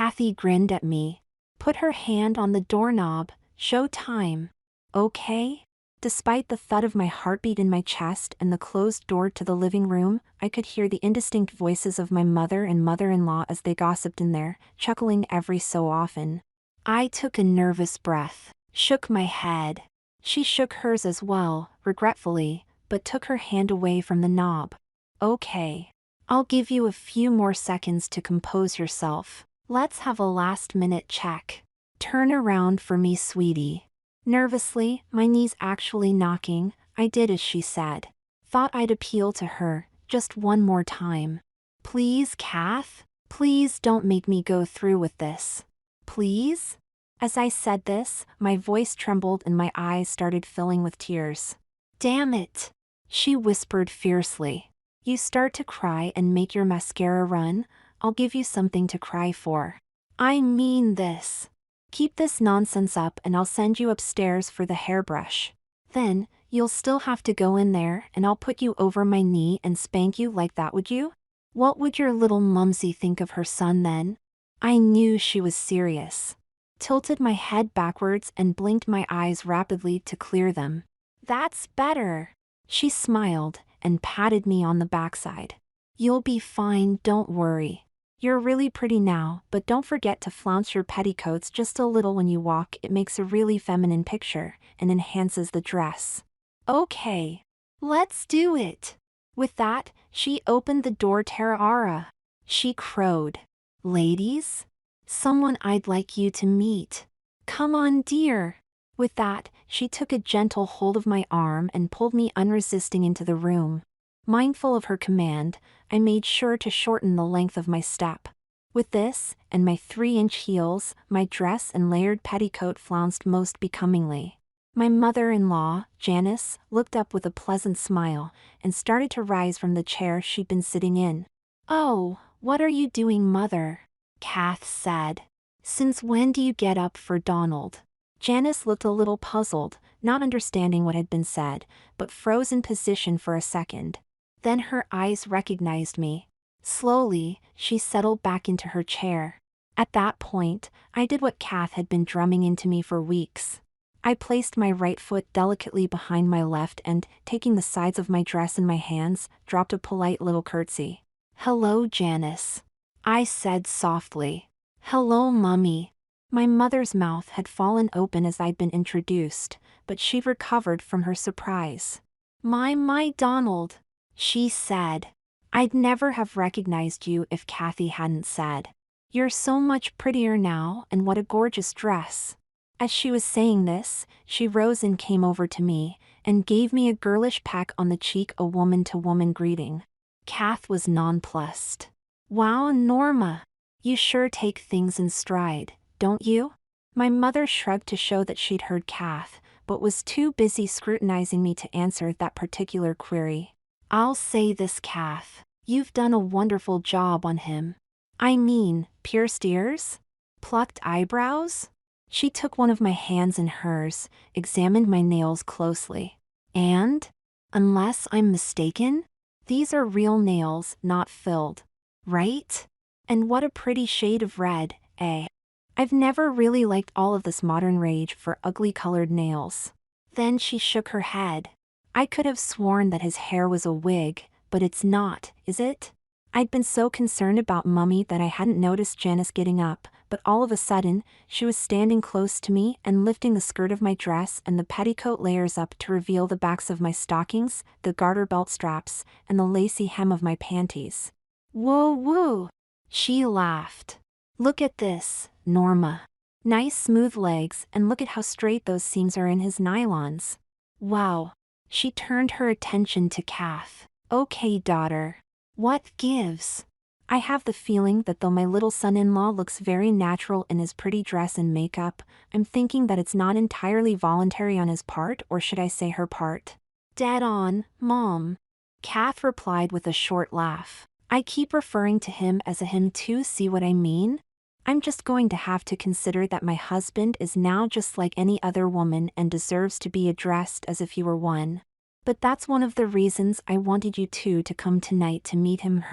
Kathy grinned at me. Put her hand on the doorknob. Show time. Okay? Despite the thud of my heartbeat in my chest and the closed door to the living room, I could hear the indistinct voices of my mother and mother-in-law as they gossiped in there, chuckling every so often. I took a nervous breath, shook my head. She shook hers as well, regretfully, but took her hand away from the knob. Okay. I'll give you a few more seconds to compose yourself. Let's have a last-minute check. Turn around for me, sweetie. Nervously, my knees actually knocking, I did as she said. Thought I'd appeal to her, just one more time. Please, Kath? Please don't make me go through with this. Please? As I said this, my voice trembled and my eyes started filling with tears. Damn it! She whispered fiercely. You start to cry and make your mascara run, I'll give you something to cry for. I mean this. Keep this nonsense up and I'll send you upstairs for the hairbrush. Then, you'll still have to go in there and I'll put you over my knee and spank you like that, would you? What would your little mumsy think of her son then? I knew she was serious. Tilted my head backwards and blinked my eyes rapidly to clear them. That's better. She smiled and patted me on the backside. You'll be fine, don't worry. You're really pretty now, but don't forget to flounce your petticoats just a little when you walk. It makes a really feminine picture and enhances the dress. Okay. Let's do it. With that, she opened the door. Tara. She crowed. Ladies? Someone I'd like you to meet. Come on, dear. With that, she took a gentle hold of my arm and pulled me unresisting into the room. Mindful of her command, I made sure to shorten the length of my step. With this, and my 3-inch heels, my dress and layered petticoat flounced most becomingly. My mother-in-law, Janice, looked up with a pleasant smile, and started to rise from the chair she'd been sitting in. Oh, what are you doing, Mother? Kath said. Since when do you get up for Donald? Janice looked a little puzzled, not understanding what had been said, but froze in position for a second. Then her eyes recognized me. Slowly, she settled back into her chair. At that point, I did what Kath had been drumming into me for weeks. I placed my right foot delicately behind my left and, taking the sides of my dress in my hands, dropped a polite little curtsy. Hello, Janice. I said softly. Hello, Mummy. My mother's mouth had fallen open as I'd been introduced, but she recovered from her surprise. My Donald, she said. I'd never have recognized you if Kathy hadn't said. You're so much prettier now, and what a gorgeous dress. As she was saying this, she rose and came over to me, and gave me a girlish peck on the cheek, a woman-to-woman greeting. Kath was nonplussed. Wow, Norma. You sure take things in stride, don't you? My mother shrugged to show that she'd heard Kath, but was too busy scrutinizing me to answer that particular query. I'll say this, Kath. You've done a wonderful job on him. I mean, pierced ears? Plucked eyebrows? She took one of my hands in hers, examined my nails closely. And? Unless I'm mistaken? These are real nails, not filled. Right? And what a pretty shade of red, eh? I've never really liked all of this modern rage for ugly-colored nails. Then she shook her head. I could have sworn that his hair was a wig, but it's not, is it? I'd been so concerned about Mummy that I hadn't noticed Janice getting up, but all of a sudden, she was standing close to me and lifting the skirt of my dress and the petticoat layers up to reveal the backs of my stockings, the garter belt straps, and the lacy hem of my panties. Whoa, woo! She laughed. Look at this, Norma. Nice smooth legs, and look at how straight those seams are in his nylons. Wow. She turned her attention to Kath. Okay, daughter. What gives? I have the feeling that though my little son-in-law looks very natural in his pretty dress and makeup, I'm thinking that it's not entirely voluntary on his part, or should I say her part. Dead on, Mom. Kath replied with a short laugh. I keep referring to him as a him too, see what I mean? I'm just going to have to consider that my husband is now just like any other woman and deserves to be addressed as if he were one. But that's one of the reasons I wanted you two to come tonight to meet him.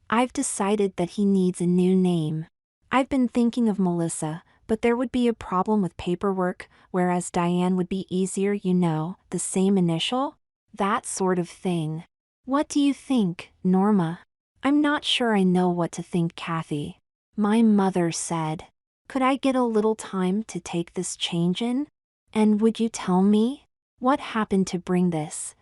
I've decided that he needs a new name. I've been thinking of Melissa, but there would be a problem with paperwork, whereas Diane would be easier, the same initial? That sort of thing. What do you think, Norma? I'm not sure I know what to think, Kathy. My mother said. Could I get a little time to take this change in? And would you tell me? What happened to bring this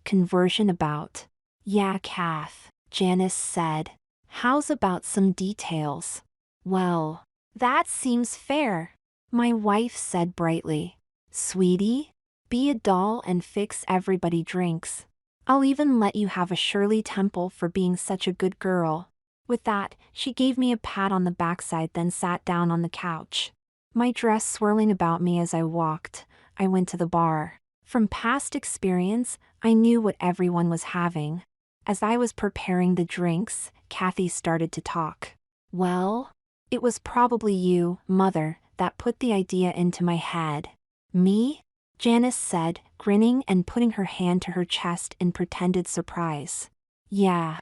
conversion about? Yeah, Kath, Janice said. How's about some details? Well, that seems fair, my wife said brightly. Sweetie, be a doll and fix everybody drinks. I'll even let you have a Shirley Temple for being such a good girl. With that, she gave me a pat on the backside, then sat down on the couch. My dress swirling about me as I walked, I went to the bar. From past experience, I knew what everyone was having. As I was preparing the drinks, Kathy started to talk. Well, it was probably you, Mother, that put the idea into my head. Me? Janice said, grinning and putting her hand to her chest in pretended surprise. Yeah.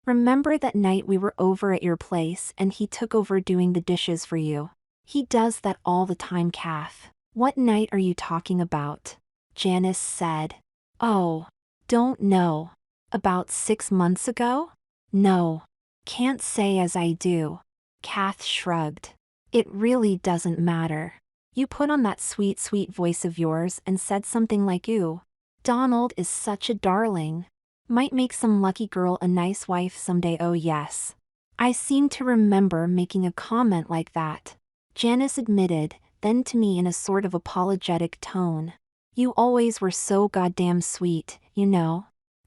Remember that night we were over at your place and he took over doing the dishes for you? He does that all the time, Kath. What night are you talking about? Janice said. Oh, don't know. About 6 months ago? No. Can't say as I do. Kath shrugged. It really doesn't matter. You put on that sweet, sweet voice of yours and said something like, "Ooh, Donald is such a darling. Might make some lucky girl a nice wife someday." Oh yes. I seem to remember making a comment like that. Janice admitted, then to me in a sort of apologetic tone. You always were so goddamn sweet,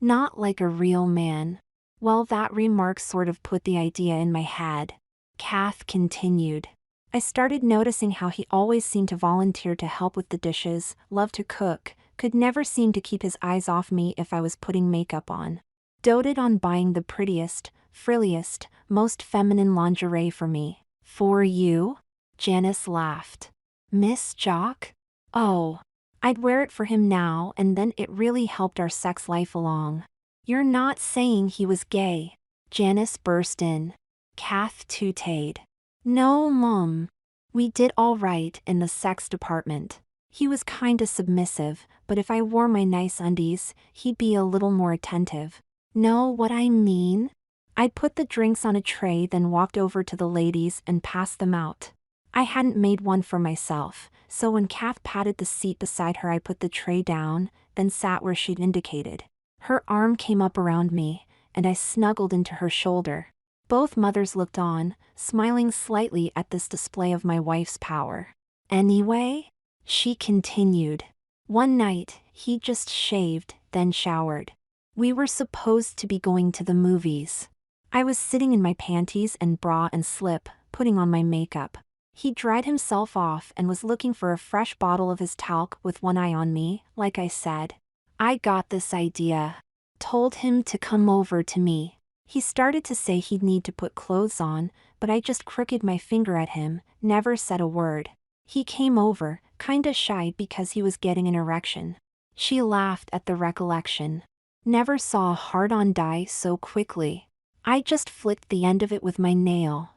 Not like a real man. Well, that remark sort of put the idea in my head. Kath continued. I started noticing how he always seemed to volunteer to help with the dishes, loved to cook, could never seem to keep his eyes off me if I was putting makeup on. Doted on buying the prettiest, frilliest, most feminine lingerie for me. For you? Janice laughed. Miss Jock? Oh. I'd wear it for him now and then. It really helped our sex life along. You're not saying he was gay? Janice burst in. Kath tooted. No, Mom. We did all right in the sex department. He was kinda submissive, but if I wore my nice undies, he'd be a little more attentive. Know what I mean? I'd put the drinks on a tray, then walked over to the ladies and passed them out. I hadn't made one for myself, so when Kath patted the seat beside her, I put the tray down, then sat where she'd indicated. Her arm came up around me, and I snuggled into her shoulder. Both mothers looked on, smiling slightly at this display of my wife's power. Anyway, she continued. One night, he just shaved, then showered. We were supposed to be going to the movies. I was sitting in my panties and bra and slip, putting on my makeup. He dried himself off and was looking for a fresh bottle of his talc with one eye on me. Like I said, I got this idea. Told him to come over to me. He started to say he'd need to put clothes on, but I just crooked my finger at him, never said a word. He came over, kinda shy because he was getting an erection. She laughed at the recollection. Never saw a hard-on die so quickly. I just flicked the end of it with my nail,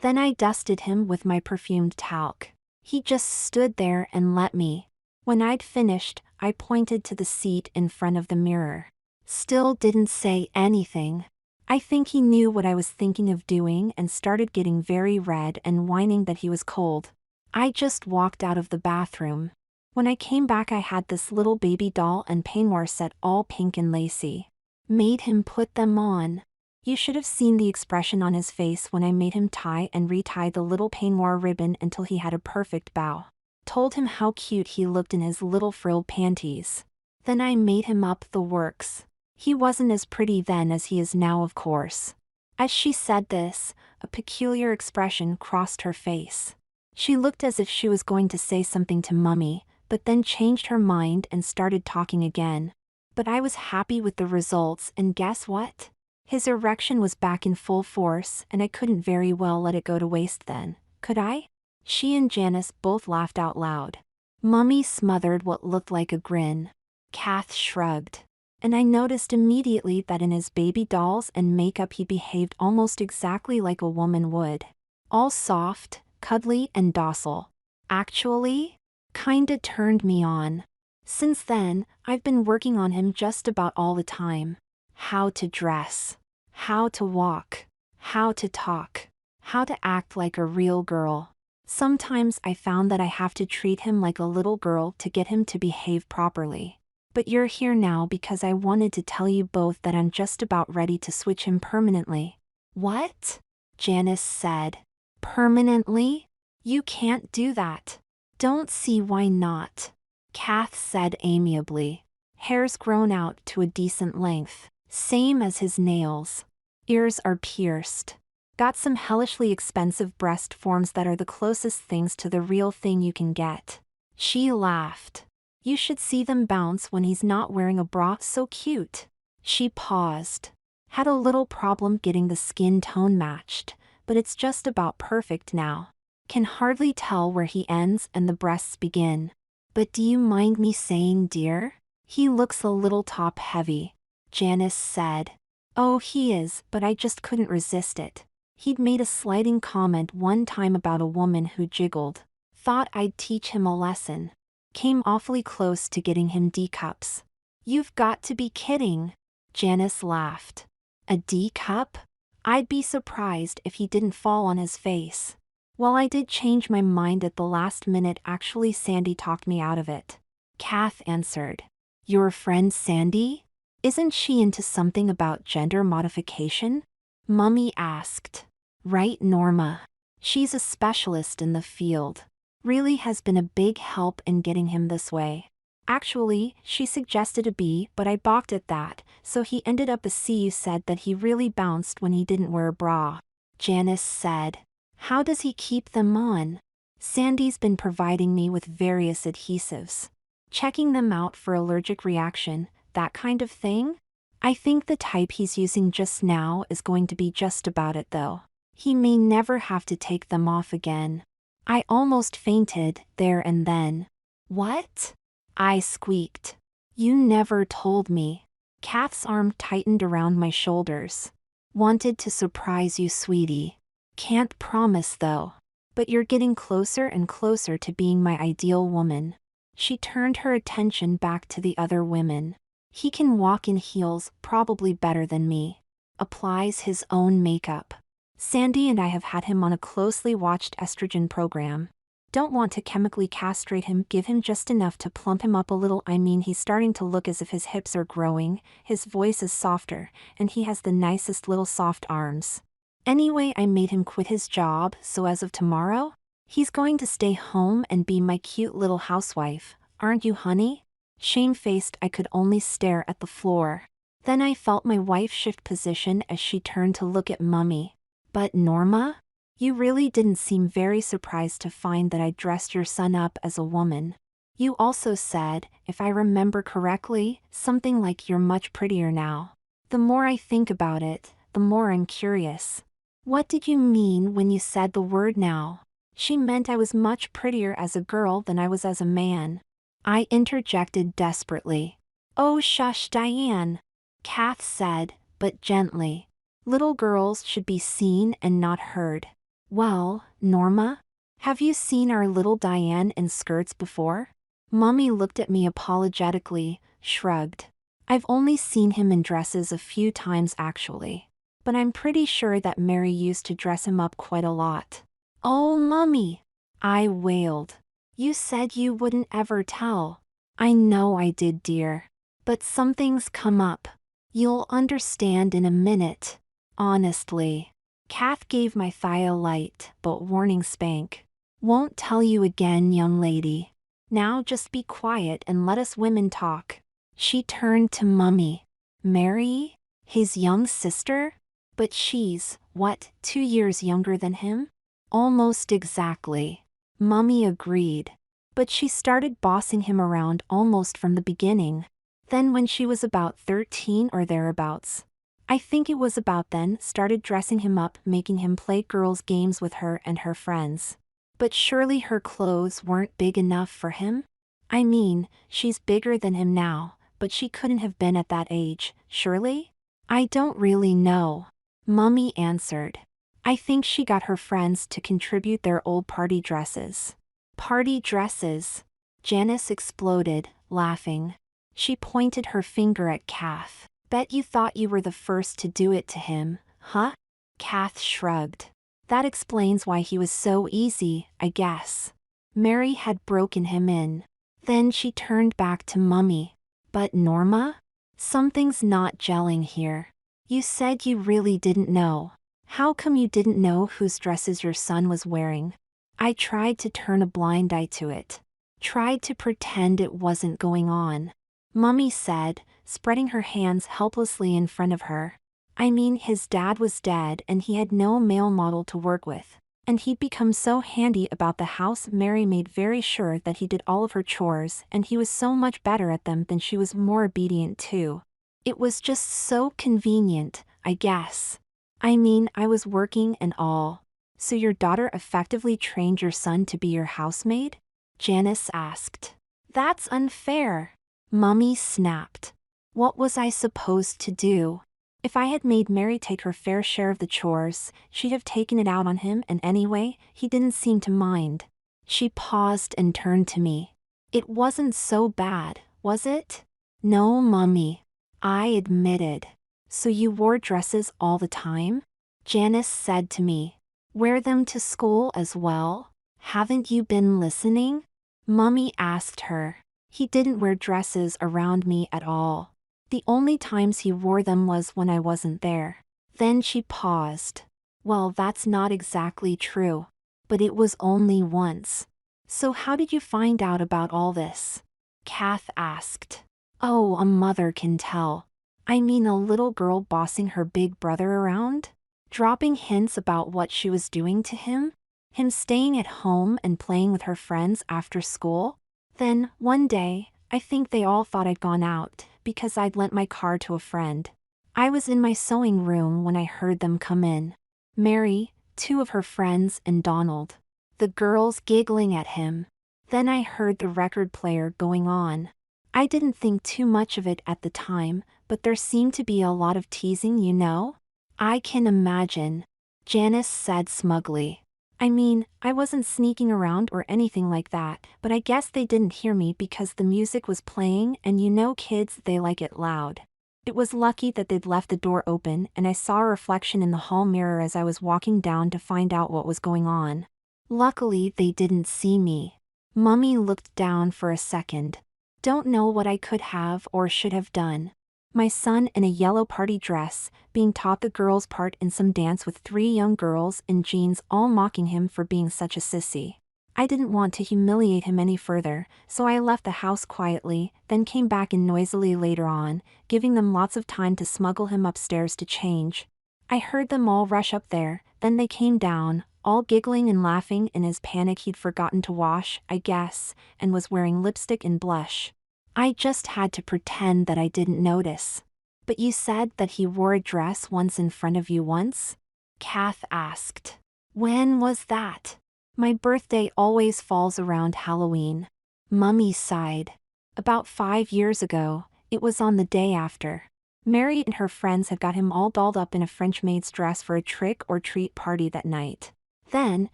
Then I dusted him with my perfumed talc. He just stood there and let me. When I'd finished, I pointed to the seat in front of the mirror. Still didn't say anything. I think he knew what I was thinking of doing and started getting very red and whining that he was cold. I just walked out of the bathroom. When I came back, I had this little baby doll and peignoir set, all pink and lacy. Made him put them on. You should have seen the expression on his face when I made him tie and retie the little peignoir ribbon until he had a perfect bow. Told him how cute he looked in his little frilled panties. Then I made him up the works. He wasn't as pretty then as he is now, of course. As she said this, a peculiar expression crossed her face. She looked as if she was going to say something to Mummy, but then changed her mind and started talking again. But I was happy with the results, and guess what? His erection was back in full force, and I couldn't very well let it go to waste then, could I? She and Janice both laughed out loud. Mummy smothered what looked like a grin. Kath shrugged. And I noticed immediately that in his baby dolls and makeup he behaved almost exactly like a woman would. All soft, cuddly and docile. Actually, kinda turned me on. Since then, I've been working on him just about all the time. How to dress. How to walk. How to talk. How to act like a real girl. Sometimes I found that I have to treat him like a little girl to get him to behave properly. But you're here now because I wanted to tell you both that I'm just about ready to switch him permanently. What? Janice said. Permanently? You can't do that. Don't see why not. Kath said amiably. Hair's grown out to a decent length. Same as his nails. Ears are pierced. Got some hellishly expensive breast forms that are the closest things to the real thing you can get. She laughed. You should see them bounce when he's not wearing a bra, so cute. She paused. Had a little problem getting the skin tone matched, but it's just about perfect now. Can hardly tell where he ends and the breasts begin. But do you mind me saying, dear? He looks a little top heavy, Janice said. Oh, he is, but I just couldn't resist it. He'd made a slighting comment one time about a woman who jiggled. Thought I'd teach him a lesson. Came awfully close to getting him D cups. You've got to be kidding. Janice laughed. A D cup? I'd be surprised if he didn't fall on his face. Well, I did change my mind at the last minute. Actually, Sandy talked me out of it. Kath answered. Your friend Sandy? Isn't she into something about gender modification? Mummy asked. Right, Norma. She's a specialist in the field. Really has been a big help in getting him this way. Actually, she suggested a B, but I balked at that, so he ended up a C. You said that he really bounced when he didn't wear a bra. Janice said. How does he keep them on? Sandy's been providing me with various adhesives. Checking them out for allergic reaction, that kind of thing? I think the type he's using just now is going to be just about it though. He may never have to take them off again. I almost fainted there and then. What? I squeaked. You never told me. Kath's arm tightened around my shoulders. Wanted to surprise you, sweetie. Can't promise though. But you're getting closer and closer to being my ideal woman. She turned her attention back to the other women. He can walk in heels probably better than me. Applies his own makeup. Sandy and I have had him on a closely watched estrogen program. Don't want to chemically castrate him, give him just enough to plump him up a little. I mean, he's starting to look as if his hips are growing, his voice is softer, and he has the nicest little soft arms. Anyway, I made him quit his job, so as of tomorrow, he's going to stay home and be my cute little housewife, aren't you, honey? Shamefaced, I could only stare at the floor. Then I felt my wife shift position as she turned to look at Mummy. But Norma? You really didn't seem very surprised to find that I dressed your son up as a woman. You also said, if I remember correctly, something like you're much prettier now. The more I think about it, the more I'm curious. What did you mean when you said the word now? She meant I was much prettier as a girl than I was as a man. I interjected desperately. Oh shush, Diane. Kath said, but gently. Little girls should be seen and not heard. Well, Norma? Have you seen our little Diane in skirts before? Mummy looked at me apologetically, shrugged. I've only seen him in dresses a few times actually. But I'm pretty sure that Mary used to dress him up quite a lot. Oh, Mummy! I wailed. You said you wouldn't ever tell. I know I did, dear. But something's come up. You'll understand in a minute. Honestly. Kath gave my thigh a light but warning spank. Won't tell you again, young lady. Now just be quiet and let us women talk. She turned to Mummy. Mary? His young sister? But she's, what, 2 years younger than him? Almost exactly. Mummy agreed. But she started bossing him around almost from the beginning. Then when she was about 13 or thereabouts. I think it was about then, started dressing him up, making him play girls' games with her and her friends. But surely her clothes weren't big enough for him? I mean, she's bigger than him now, but she couldn't have been at that age, surely? I don't really know. Mummy answered. I think she got her friends to contribute their old party dresses. Party dresses? Janice exploded, laughing. She pointed her finger at Kath. Bet you thought you were the first to do it to him, huh? Kath shrugged. That explains why he was so easy, I guess. Mary had broken him in. Then she turned back to Mummy. But Norma? Something's not gelling here. You said you really didn't know. How come you didn't know whose dresses your son was wearing? I tried to turn a blind eye to it. Tried to pretend it wasn't going on. Mummy said, spreading her hands helplessly in front of her. I mean, his dad was dead and he had no male model to work with. And he'd become so handy about the house. Mary made very sure that he did all of her chores, and he was so much better at them than she was more obedient too. It was just so convenient, I guess. I mean, I was working and all. So your daughter effectively trained your son to be your housemaid? Janice asked. That's unfair. Mummy snapped. What was I supposed to do? If I had made Mary take her fair share of the chores, she'd have taken it out on him, and anyway, he didn't seem to mind. She paused and turned to me. It wasn't so bad, was it? No, Mummy. I admitted. So you wore dresses all the time? Janice said to me. Wear them to school as well? Haven't you been listening? Mummy asked her. He didn't wear dresses around me at all. The only times he wore them was when I wasn't there. Then she paused. Well, that's not exactly true. But it was only once. So how did you find out about all this? Kath asked. Oh, a mother can tell. I mean, a little girl bossing her big brother around? Dropping hints about what she was doing to him? Him staying at home and playing with her friends after school? Then, one day, I think they all thought I'd gone out, because I'd lent my car to a friend. I was in my sewing room when I heard them come in. Mary, two of her friends, and Donald. The girls giggling at him. Then I heard the record player going on. I didn't think too much of it at the time, but there seemed to be a lot of teasing, you know? I can imagine. Janice said smugly. I mean, I wasn't sneaking around or anything like that, but I guess they didn't hear me because the music was playing, and you know kids, they like it loud. It was lucky that they'd left the door open, and I saw a reflection in the hall mirror as I was walking down to find out what was going on. Luckily, they didn't see me. Mummy looked down for a second. Don't know what I could have or should have done. My son in a yellow party dress, being taught the girls' part in some dance with 3 young girls in jeans all mocking him for being such a sissy. I didn't want to humiliate him any further, so I left the house quietly, then came back in noisily later on, giving them lots of time to smuggle him upstairs to change. I heard them all rush up there, then they came down, all giggling and laughing. In his panic he'd forgotten to wash, I guess, and was wearing lipstick and blush. I just had to pretend that I didn't notice. But you said that he wore a dress once in front of you once? Kath asked. When was that? My birthday always falls around Halloween. Mummy sighed. About 5 years ago, it was on the day after. Mary and her friends had got him all dolled up in a French maid's dress for a trick or treat party that night. Then,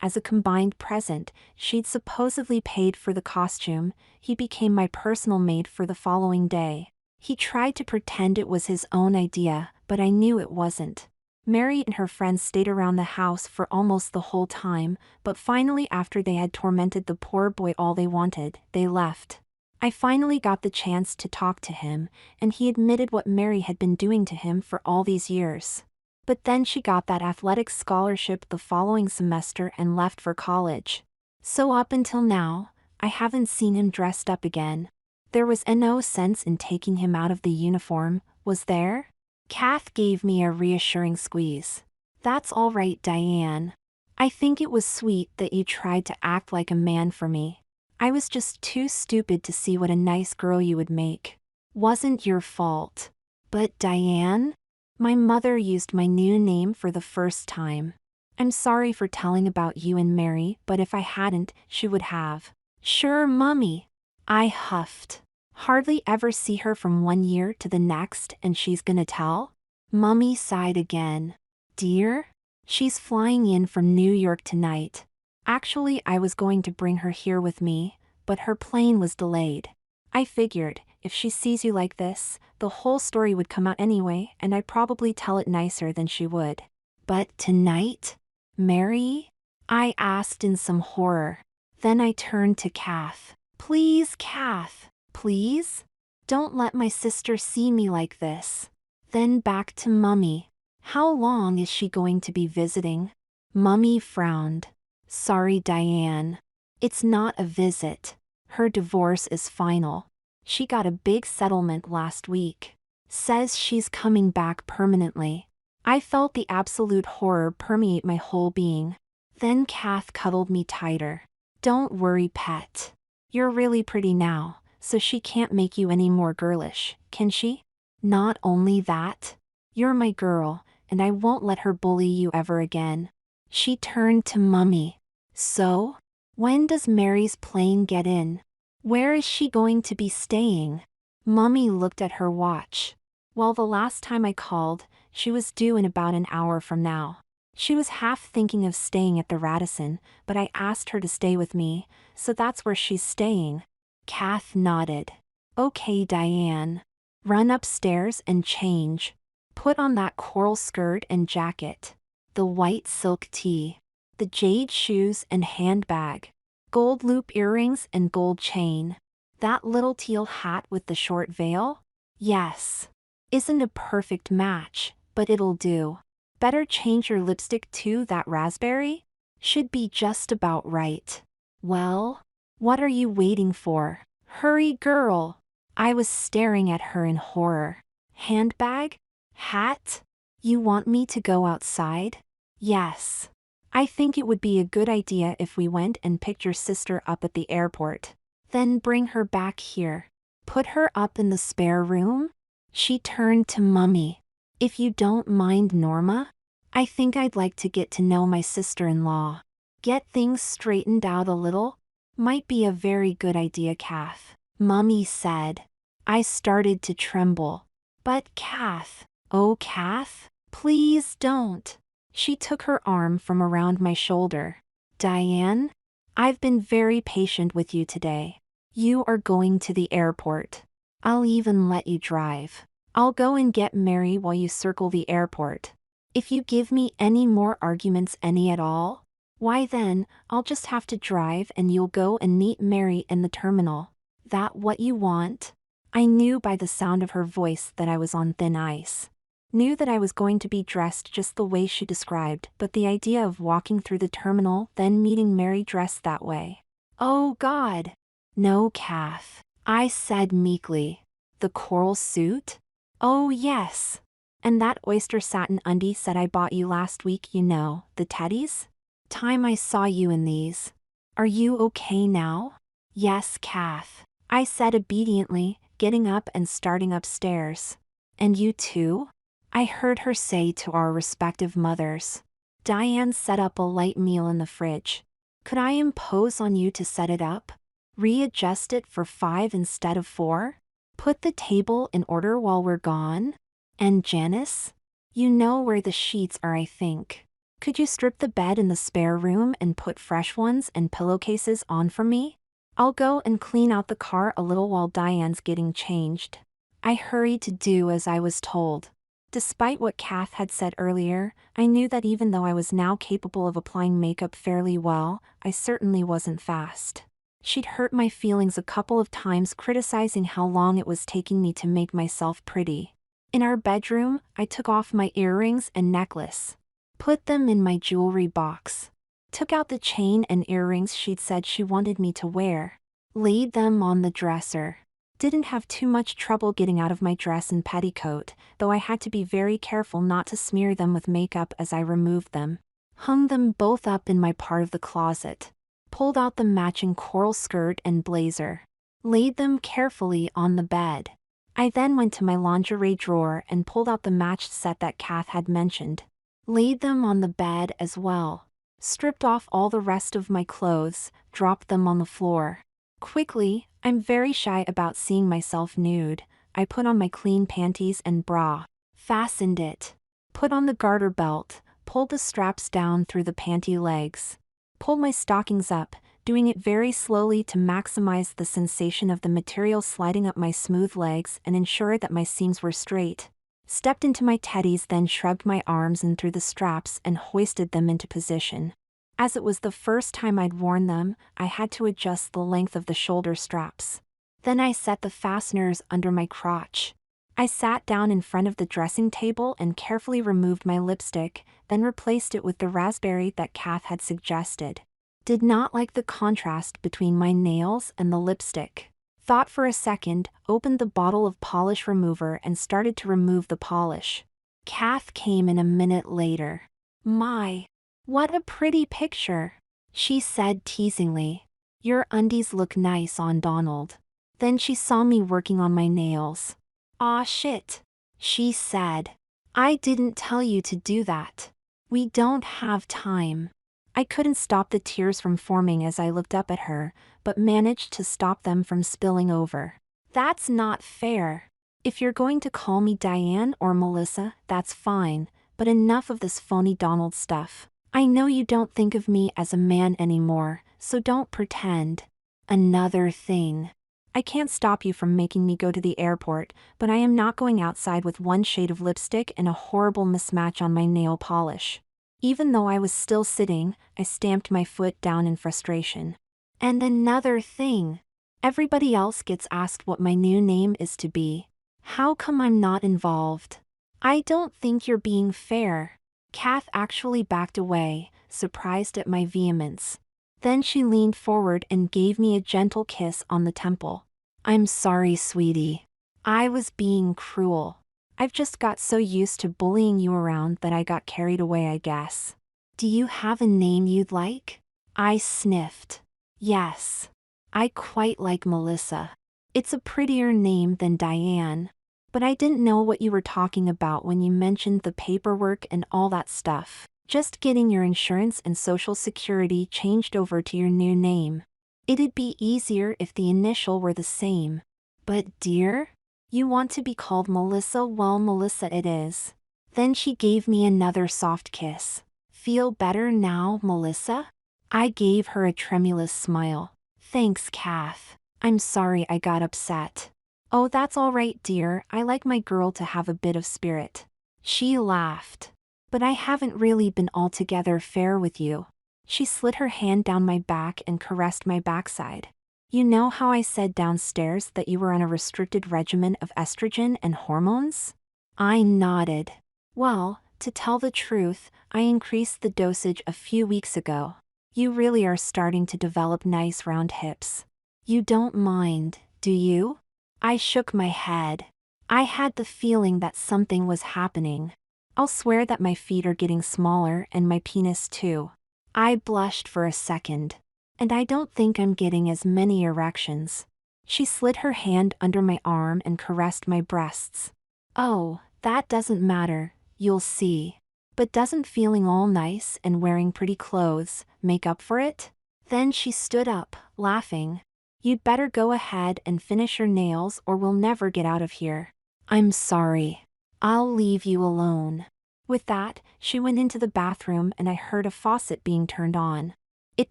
as a combined present, she'd supposedly paid for the costume. He became my personal maid for the following day. He tried to pretend it was his own idea, but I knew it wasn't. Mary and her friends stayed around the house for almost the whole time, but finally, after they had tormented the poor boy all they wanted, they left. I finally got the chance to talk to him, and he admitted what Mary had been doing to him for all these years. But then she got that athletics scholarship the following semester and left for college. So up until now, I haven't seen him dressed up again. There was no sense in taking him out of the uniform, was there? Kath gave me a reassuring squeeze. That's all right, Diane. I think it was sweet that you tried to act like a man for me. I was just too stupid to see what a nice girl you would make. Wasn't your fault. But Diane? My mother used my new name for the first time. I'm sorry for telling about you and Mary, but if I hadn't, she would have. Sure, Mummy. I huffed. Hardly ever see her from one year to the next and she's gonna tell? Mummy sighed again. Dear? She's flying in from New York tonight. Actually, I was going to bring her here with me, but her plane was delayed. I figured, if she sees you like this, the whole story would come out anyway, and I'd probably tell it nicer than she would. But tonight? Mary? I asked in some horror. Then I turned to Kath. Please, Kath. Please? Don't let my sister see me like this. Then back to Mummy. How long is she going to be visiting? Mummy frowned. Sorry, Diane. It's not a visit. Her divorce is final. She got a big settlement last week. Says she's coming back permanently. I felt the absolute horror permeate my whole being. Then Kath cuddled me tighter. Don't worry, pet. You're really pretty now, so she can't make you any more girlish, can she? Not only that, you're my girl, and I won't let her bully you ever again. She turned to Mummy. So? When does Mary's plane get in? Where is she going to be staying? Mummy looked at her watch. Well, the last time I called, she was due in about an hour from now. She was half thinking of staying at the Radisson, but I asked her to stay with me, so that's where she's staying. Kath nodded. Okay, Diane. Run upstairs and change. Put on that coral skirt and jacket, the white silk tee, the jade shoes and handbag, gold loop earrings and gold chain. That little teal hat with the short veil? Yes. Isn't a perfect match, but it'll do. Better change your lipstick too, that raspberry? Should be just about right. Well, what are you waiting for? Hurry, girl. I was staring at her in horror. Handbag? Hat? You want me to go outside? Yes. I think it would be a good idea if we went and picked your sister up at the airport. Then bring her back here. Put her up in the spare room? She turned to Mummy. If you don't mind, Norma, I think I'd like to get to know my sister-in-law. Get things straightened out a little? Might be a very good idea, Kath. Mummy said. I started to tremble. But Kath, oh Kath, please don't. She took her arm from around my shoulder. Diane, I've been very patient with you today. You are going to the airport. I'll even let you drive. I'll go and get Mary while you circle the airport. If you give me any more arguments, any at all, why then, I'll just have to drive and you'll go and meet Mary in the terminal. That what you want? I knew by the sound of her voice that I was on thin ice. Knew that I was going to be dressed just the way she described, but the idea of walking through the terminal, then meeting Mary dressed that way. Oh God! No, Kath, I said meekly. The coral suit? Oh yes. And that oyster satin undie set I bought you last week, you know, the teddies? Time I saw you in these. Are you okay now? Yes, Kath, I said obediently, getting up and starting upstairs. And you too? I heard her say to our respective mothers. Diane set up a light meal in the fridge. Could I impose on you to set it up? Readjust it for 5 instead of 4? Put the table in order while we're gone? And Janice? You know where the sheets are, I think. Could you strip the bed in the spare room and put fresh ones and pillowcases on for me? I'll go and clean out the car a little while Diane's getting changed. I hurried to do as I was told. Despite what Kath had said earlier, I knew that even though I was now capable of applying makeup fairly well, I certainly wasn't fast. She'd hurt my feelings a couple of times criticizing how long it was taking me to make myself pretty. In our bedroom, I took off my earrings and necklace. Put them in my jewelry box. Took out the chain and earrings she'd said she wanted me to wear. Laid them on the dresser. Didn't have too much trouble getting out of my dress and petticoat, though I had to be very careful not to smear them with makeup as I removed them. Hung them both up in my part of the closet. Pulled out the matching coral skirt and blazer. Laid them carefully on the bed. I then went to my lingerie drawer and pulled out the matched set that Kath had mentioned. Laid them on the bed as well. Stripped off all the rest of my clothes, dropped them on the floor. Quickly, I'm very shy about seeing myself nude. I put on my clean panties and bra. Fastened it. Put on the garter belt, pulled the straps down through the panty legs, pulled my stockings up, doing it very slowly to maximize the sensation of the material sliding up my smooth legs and ensure that my seams were straight. Stepped into my teddies, then shrugged my arms in through the straps and hoisted them into position. As it was the first time I'd worn them, I had to adjust the length of the shoulder straps. Then I set the fasteners under my crotch. I sat down in front of the dressing table and carefully removed my lipstick, then replaced it with the raspberry that Kath had suggested. Did not like the contrast between my nails and the lipstick. Thought for a second, opened the bottle of polish remover and started to remove the polish. Kath came in a minute later. "My, what a pretty picture," she said teasingly. "Your undies look nice on Donald." Then she saw me working on my nails. "Aw shit," she said. "I didn't tell you to do that. We don't have time." I couldn't stop the tears from forming as I looked up at her, but managed to stop them from spilling over. "That's not fair. If you're going to call me Diane or Melissa, that's fine, but enough of this phony Donald stuff. I know you don't think of me as a man anymore, so don't pretend. Another thing. I can't stop you from making me go to the airport, but I am not going outside with one shade of lipstick and a horrible mismatch on my nail polish." Even though I was still sitting, I stamped my foot down in frustration. "And another thing. Everybody else gets asked what my new name is to be. How come I'm not involved? I don't think you're being fair." Kath actually backed away, surprised at my vehemence. Then she leaned forward and gave me a gentle kiss on the temple. "I'm sorry, sweetie. I was being cruel. I've just got so used to bullying you around that I got carried away, I guess. Do you have a name you'd like?" I sniffed. "Yes. I quite like Melissa. It's a prettier name than Diane. But I didn't know what you were talking about when you mentioned the paperwork and all that stuff. Just getting your insurance and social security changed over to your new name. It'd be easier if the initial were the same. But dear? You want to be called Melissa? Well, Melissa it is." Then she gave me another soft kiss. "Feel better now, Melissa?" I gave her a tremulous smile. "Thanks, Kath. I'm sorry I got upset." "Oh, that's all right, dear. I like my girl to have a bit of spirit." She laughed. "But I haven't really been altogether fair with you." She slid her hand down my back and caressed my backside. "You know how I said downstairs that you were on a restricted regimen of estrogen and hormones?" I nodded. "Well, to tell the truth, I increased the dosage a few weeks ago. You really are starting to develop nice round hips. You don't mind, do you?" I shook my head. I had the feeling that something was happening. I'll swear that my feet are getting smaller and my penis too. I blushed for a second. "And I don't think I'm getting as many erections." She slid her hand under my arm and caressed my breasts. "Oh, that doesn't matter, you'll see. But doesn't feeling all nice and wearing pretty clothes make up for it?" Then she stood up, laughing. "You'd better go ahead and finish your nails or we'll never get out of here." "I'm sorry. I'll leave you alone." With that, she went into the bathroom and I heard a faucet being turned on. It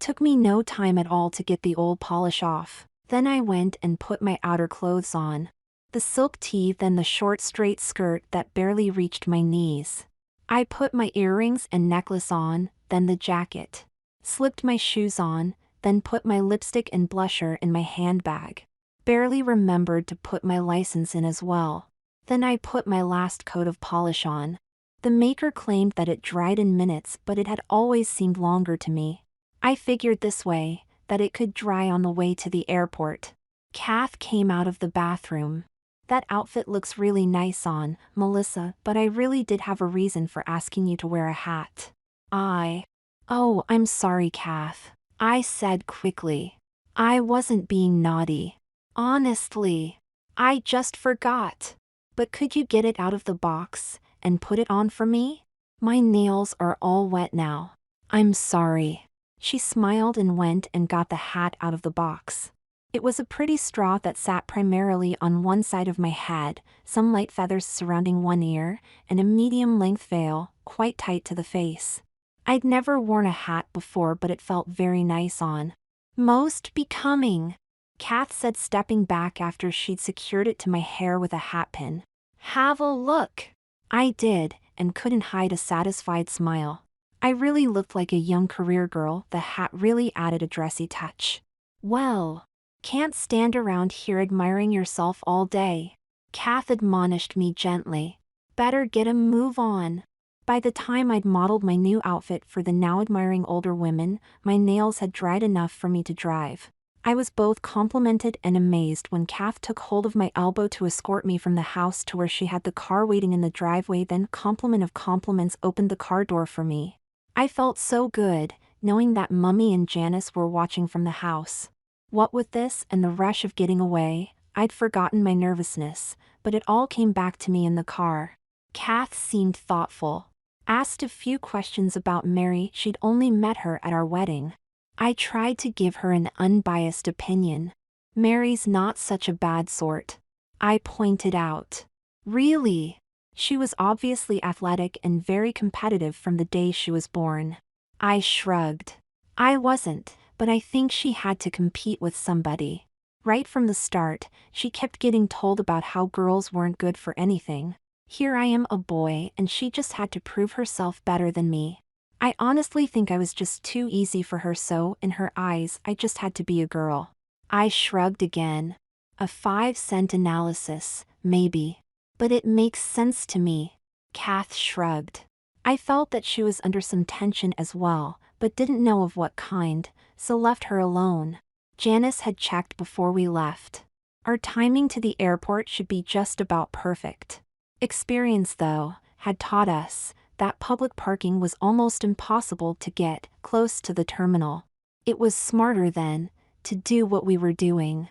took me no time at all to get the old polish off. Then I went and put my outer clothes on. The silk tee, then the short straight skirt that barely reached my knees. I put my earrings and necklace on, then the jacket. Slipped my shoes on, then put my lipstick and blusher in my handbag. Barely remembered to put my license in as well. Then I put my last coat of polish on. The maker claimed that it dried in minutes, but it had always seemed longer to me. I figured this way, that it could dry on the way to the airport. Kath came out of the bathroom. "That outfit looks really nice on Melissa, but I really did have a reason for asking you to wear a hat." "Oh, I'm sorry, Kath," I said quickly. "I wasn't being naughty. Honestly, I just forgot. But could you get it out of the box and put it on for me? My nails are all wet now." "I'm sorry." She smiled and went and got the hat out of the box. It was a pretty straw that sat primarily on one side of my head, some light feathers surrounding one ear, and a medium-length veil, quite tight to the face. I'd never worn a hat before, but it felt very nice on. Most becoming, Kath said, stepping back after she'd secured it to my hair with a hat pin. Have a look. I did, and couldn't hide a satisfied smile. I really looked like a young career girl. The hat really added a dressy touch. Well, can't stand around here admiring yourself all day. Kath admonished me gently. Better get a move on. By the time I'd modeled my new outfit for the now admiring older women, my nails had dried enough for me to drive. I was both complimented and amazed when Kath took hold of my elbow to escort me from the house to where she had the car waiting in the driveway. Then, compliment of compliments, opened the car door for me. I felt so good, knowing that Mummy and Janice were watching from the house. What with this and the rush of getting away, I'd forgotten my nervousness, but it all came back to me in the car. Kath seemed thoughtful. Asked a few questions about Mary. She'd only met her at our wedding. I tried to give her an unbiased opinion. Mary's not such a bad sort, I pointed out. Really? She was obviously athletic and very competitive from the day she was born. I shrugged. I wasn't, but I think she had to compete with somebody. Right from the start, she kept getting told about how girls weren't good for anything. Here I am, a boy, and she just had to prove herself better than me. I honestly think I was just too easy for her, so, in her eyes, I just had to be a girl. I shrugged again. A 5-cent analysis, maybe. But it makes sense to me. Kath shrugged. I felt that she was under some tension as well, but didn't know of what kind, so left her alone. Janice had checked before we left. Our timing to the airport should be just about perfect. Experience, though, had taught us that public parking was almost impossible to get close to the terminal. It was smarter then to do what we were doing.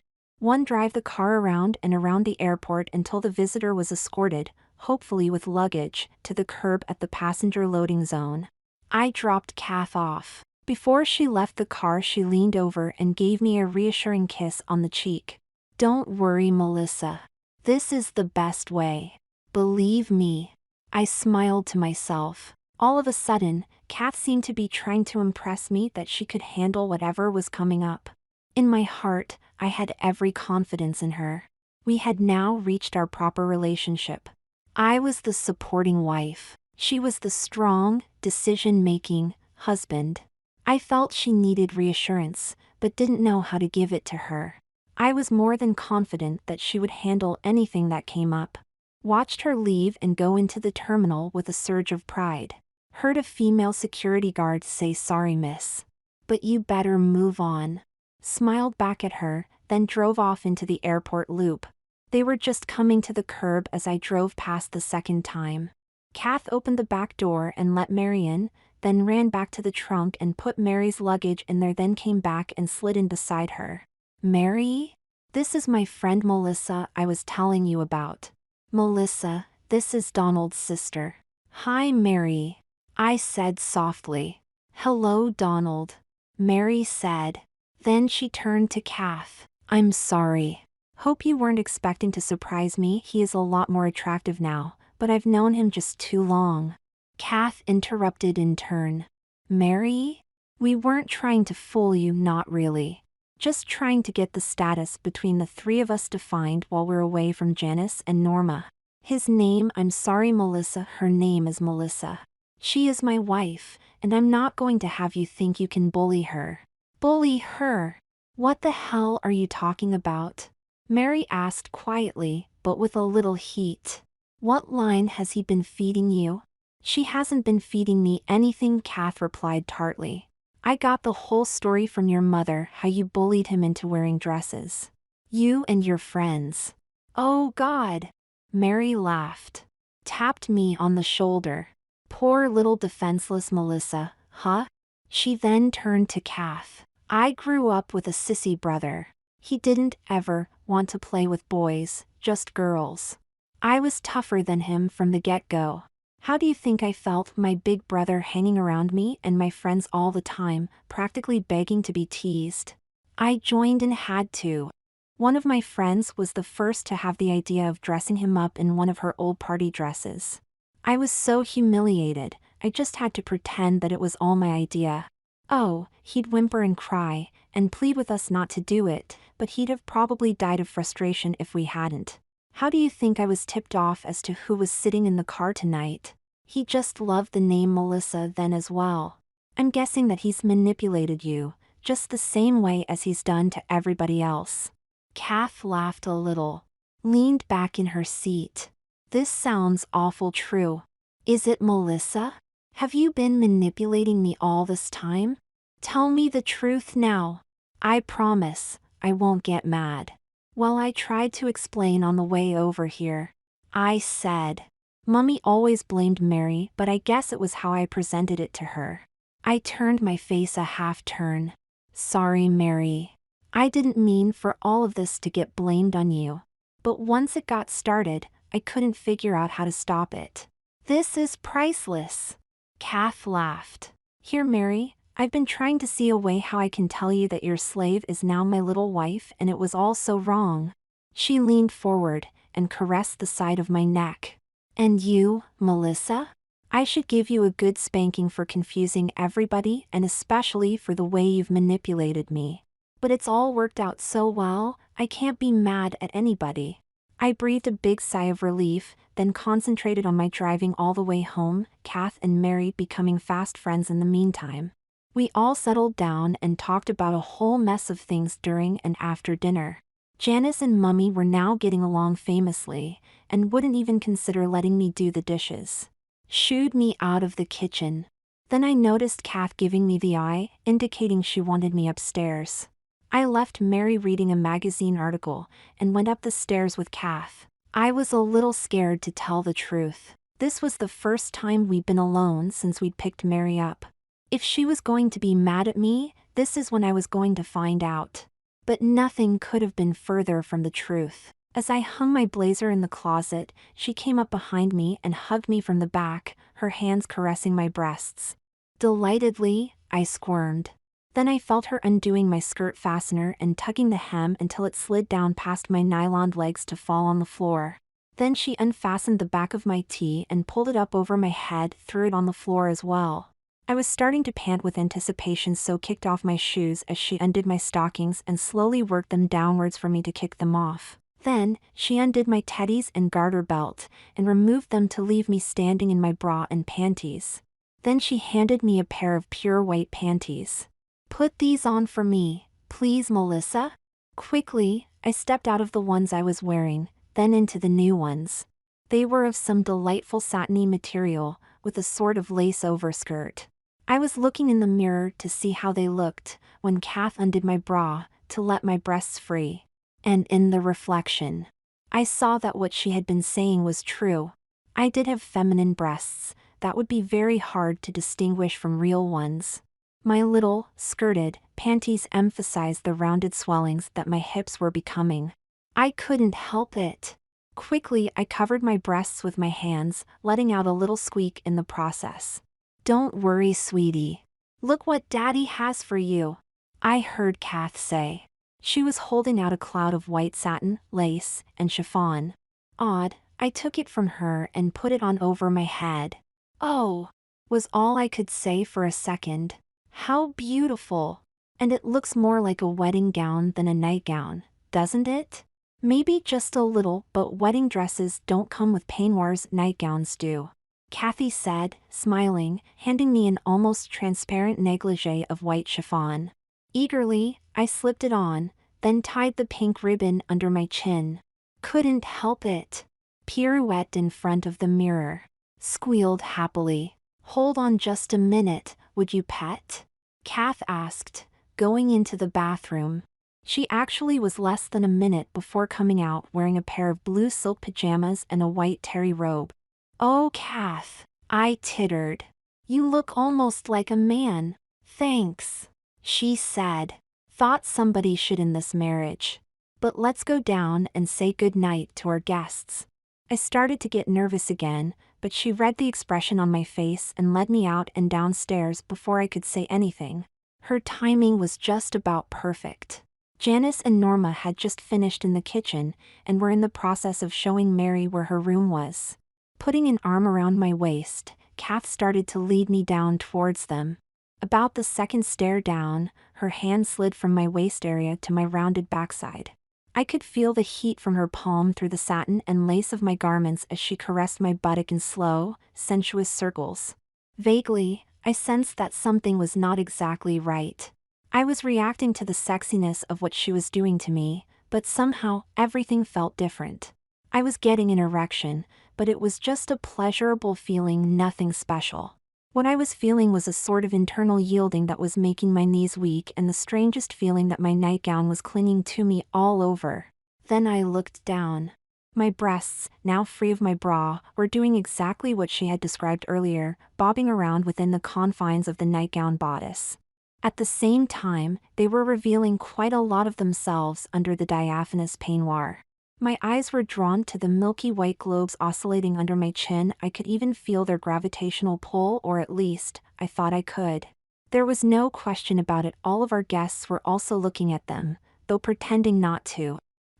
Drive the car around and around the airport until the visitor was escorted, hopefully with luggage, to the curb at the passenger loading zone. I dropped Kath off. Before she left the car, she leaned over and gave me a reassuring kiss on the cheek. Don't worry, Melissa. This is the best way. Believe me. I smiled to myself. All of a sudden, Kath seemed to be trying to impress me that she could handle whatever was coming up. In my heart, I had every confidence in her. We had now reached our proper relationship. I was the supporting wife. She was the strong, decision-making husband. I felt she needed reassurance, but didn't know how to give it to her. I was more than confident that she would handle anything that came up. Watched her leave and go into the terminal with a surge of pride. Heard a female security guard say, "Sorry, miss. But you better move on." Smiled back at her, then drove off into the airport loop. They were just coming to the curb as I drove past the second time. Kath opened the back door and let Mary in, then ran back to the trunk and put Mary's luggage in there, then came back and slid in beside her. Mary? This is my friend Melissa I was telling you about. Melissa, this is Donald's sister. Hi, Mary. I said softly. Hello, Donald. Mary said. Then she turned to Kath. I'm sorry. Hope you weren't expecting to surprise me. He is a lot more attractive now, but I've known him just too long. Kath interrupted in turn. Mary? We weren't trying to fool you, not really. Just trying to get the status between the three of us defined while we're away from Janice and Norma. His name, I'm sorry, Melissa, her name is Melissa. She is my wife, and I'm not going to have you think you can bully her. Bully her? What the hell are you talking about? Mary asked quietly, but with a little heat. What line has he been feeding you? She hasn't been feeding me anything, Kath replied tartly. I got the whole story from your mother, how you bullied him into wearing dresses. You and your friends. Oh God. Mary laughed. Tapped me on the shoulder. Poor little defenseless Melissa, huh? She then turned to Kath. I grew up with a sissy brother. He didn't ever want to play with boys, just girls. I was tougher than him from the get-go. How do you think I felt, my big brother hanging around me and my friends all the time, practically begging to be teased? I joined and had to. One of my friends was the first to have the idea of dressing him up in one of her old party dresses. I was so humiliated, I just had to pretend that it was all my idea. Oh, he'd whimper and cry, and plead with us not to do it, but he'd have probably died of frustration if we hadn't. How do you think I was tipped off as to who was sitting in the car tonight? He just loved the name Melissa then as well. I'm guessing that he's manipulated you, just the same way as he's done to everybody else. Kath laughed a little, leaned back in her seat. This sounds awful true. Is it Melissa? Have you been manipulating me all this time? Tell me the truth now. I promise, I won't get mad. Well, I tried to explain on the way over here. I said. Mummy always blamed Mary, but I guess it was how I presented it to her. I turned my face a half turn. Sorry, Mary. I didn't mean for all of this to get blamed on you. But once it got started, I couldn't figure out how to stop it. This is priceless. Kath laughed. Here, Mary, I've been trying to see a way how I can tell you that your slave is now my little wife and it was all so wrong. She leaned forward and caressed the side of my neck. And you, Melissa? I should give you a good spanking for confusing everybody and especially for the way you've manipulated me. But it's all worked out so well, I can't be mad at anybody. I breathed a big sigh of relief, then concentrated on my driving all the way home, Kath and Mary becoming fast friends in the meantime. We all settled down and talked about a whole mess of things during and after dinner. Janice and Mummy were now getting along famously, and wouldn't even consider letting me do the dishes. Shooed me out of the kitchen. Then I noticed Kath giving me the eye, indicating she wanted me upstairs. I left Mary reading a magazine article and went up the stairs with Kath. I was a little scared to tell the truth. This was the first time we'd been alone since we'd picked Mary up. If she was going to be mad at me, this is when I was going to find out. But nothing could have been further from the truth. As I hung my blazer in the closet, she came up behind me and hugged me from the back, her hands caressing my breasts. Delightedly, I squirmed. Then I felt her undoing my skirt fastener and tugging the hem until it slid down past my nylon legs to fall on the floor. Then she unfastened the back of my tee and pulled it up over my head, threw it on the floor as well. I was starting to pant with anticipation, so kicked off my shoes as she undid my stockings and slowly worked them downwards for me to kick them off. Then, she undid my teddies and garter belt and removed them to leave me standing in my bra and panties. Then she handed me a pair of pure white panties. Put these on for me, please, Melissa. Quickly, I stepped out of the ones I was wearing, then into the new ones. They were of some delightful satiny material, with a sort of lace overskirt. I was looking in the mirror to see how they looked, when Kath undid my bra, to let my breasts free. And in the reflection, I saw that what she had been saying was true. I did have feminine breasts, that would be very hard to distinguish from real ones. My little, skirted, panties emphasized the rounded swellings that my hips were becoming. I couldn't help it. Quickly, I covered my breasts with my hands, letting out a little squeak in the process. Don't worry, sweetie. Look what Daddy has for you, I heard Kath say. She was holding out a cloud of white satin, lace, and chiffon. Odd, I took it from her and put it on over my head. Oh, was all I could say for a second. How beautiful. And it looks more like a wedding gown than a nightgown, doesn't it? Maybe just a little, but wedding dresses don't come with peignoirs, nightgowns do. Kathy said, smiling, handing me an almost transparent negligee of white chiffon. Eagerly, I slipped it on, then tied the pink ribbon under my chin. Couldn't help it. Pirouette in front of the mirror. Squealed happily. Hold on just a minute, would you, pet? Kath asked, going into the bathroom. She actually was less than a minute before coming out wearing a pair of blue silk pajamas and a white terry robe. Oh, Kath, I tittered. You look almost like a man. Thanks, she said. Thought somebody should in this marriage. But let's go down and say good night to our guests. I started to get nervous again, but she read the expression on my face and led me out and downstairs before I could say anything. Her timing was just about perfect. Janice and Norma had just finished in the kitchen and were in the process of showing Mary where her room was. Putting an arm around my waist, Kath started to lead me down towards them. About the second stair down, her hand slid from my waist area to my rounded backside. I could feel the heat from her palm through the satin and lace of my garments as she caressed my buttock in slow, sensuous circles. Vaguely, I sensed that something was not exactly right. I was reacting to the sexiness of what she was doing to me, but somehow everything felt different. I was getting an erection, but it was just a pleasurable feeling, nothing special. What I was feeling was a sort of internal yielding that was making my knees weak, and the strangest feeling that my nightgown was clinging to me all over. Then I looked down. My breasts, now free of my bra, were doing exactly what she had described earlier, bobbing around within the confines of the nightgown bodice. At the same time, they were revealing quite a lot of themselves under the diaphanous peignoir. My eyes were drawn to the milky white globes oscillating under my chin. I could even feel their gravitational pull, or at least, I thought I could. There was no question about it, all of our guests were also looking at them, though pretending not to.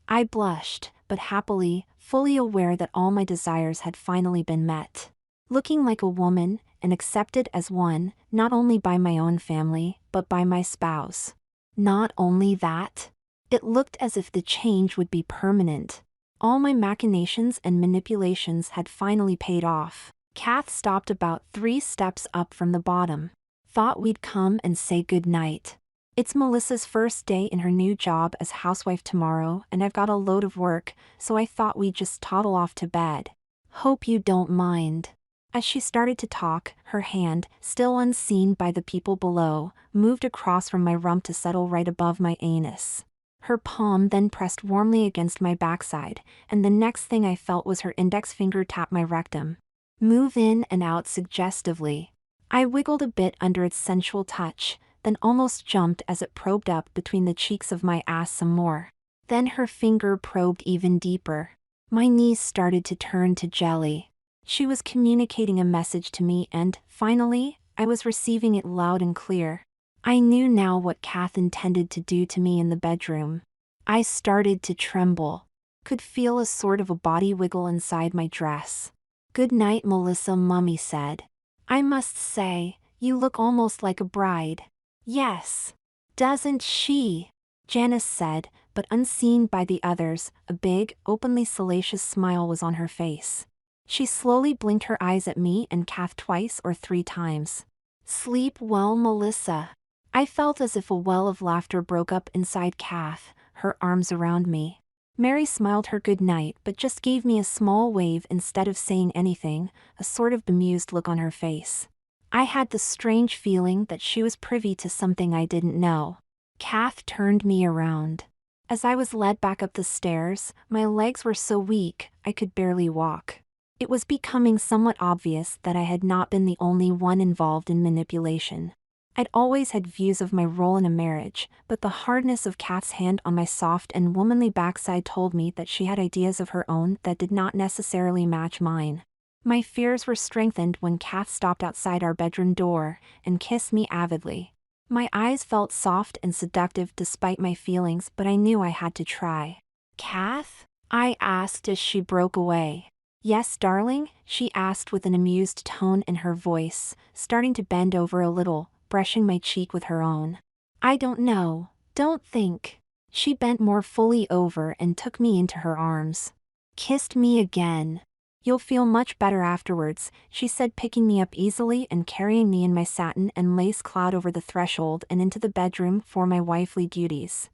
I blushed, but happily, fully aware that all my desires had finally been met. Looking like a woman, and accepted as one, not only by my own family, but by my spouse. Not only that, it looked as if the change would be permanent. All my machinations and manipulations had finally paid off. Kath stopped about 3 steps up from the bottom. Thought we'd come and say good night. It's Melissa's first day in her new job as housewife tomorrow, and I've got a load of work, so I thought we'd just toddle off to bed. Hope you don't mind. As she started to talk, her hand, still unseen by the people below, moved across from my rump to settle right above my anus. Her palm then pressed warmly against my backside, and the next thing I felt was her index finger tap my rectum. Move in and out suggestively. I wiggled a bit under its sensual touch, then almost jumped as it probed up between the cheeks of my ass some more. Then her finger probed even deeper. My knees started to turn to jelly. She was communicating a message to me, and, finally, I was receiving it loud and clear. I knew now what Kath intended to do to me in the bedroom. I started to tremble. Could feel a sort of a body wiggle inside my dress. "Good night, Melissa," Mummy said. "I must say, you look almost like a bride." "Yes. Doesn't she?" Janice said, but unseen by the others, a big, openly salacious smile was on her face. She slowly blinked her eyes at me and Kath twice or 3 times. "Sleep well, Melissa." I felt as if a well of laughter broke up inside Kath, her arms around me. Mary smiled her good night but just gave me a small wave instead of saying anything, a sort of bemused look on her face. I had the strange feeling that she was privy to something I didn't know. Kath turned me around. As I was led back up the stairs, my legs were so weak, I could barely walk. It was becoming somewhat obvious that I had not been the only one involved in manipulation. I'd always had views of my role in a marriage, but the hardness of Kath's hand on my soft and womanly backside told me that she had ideas of her own that did not necessarily match mine. My fears were strengthened when Kath stopped outside our bedroom door and kissed me avidly. My eyes felt soft and seductive despite my feelings, but I knew I had to try. "Kath?" I asked as she broke away. "Yes, darling?" she asked with an amused tone in her voice, starting to bend over a little, brushing my cheek with her own. "I don't know. Don't think." She bent more fully over and took me into her arms. Kissed me again. "You'll feel much better afterwards," she said, picking me up easily and carrying me in my satin and lace cloud over the threshold and into the bedroom for my wifely duties.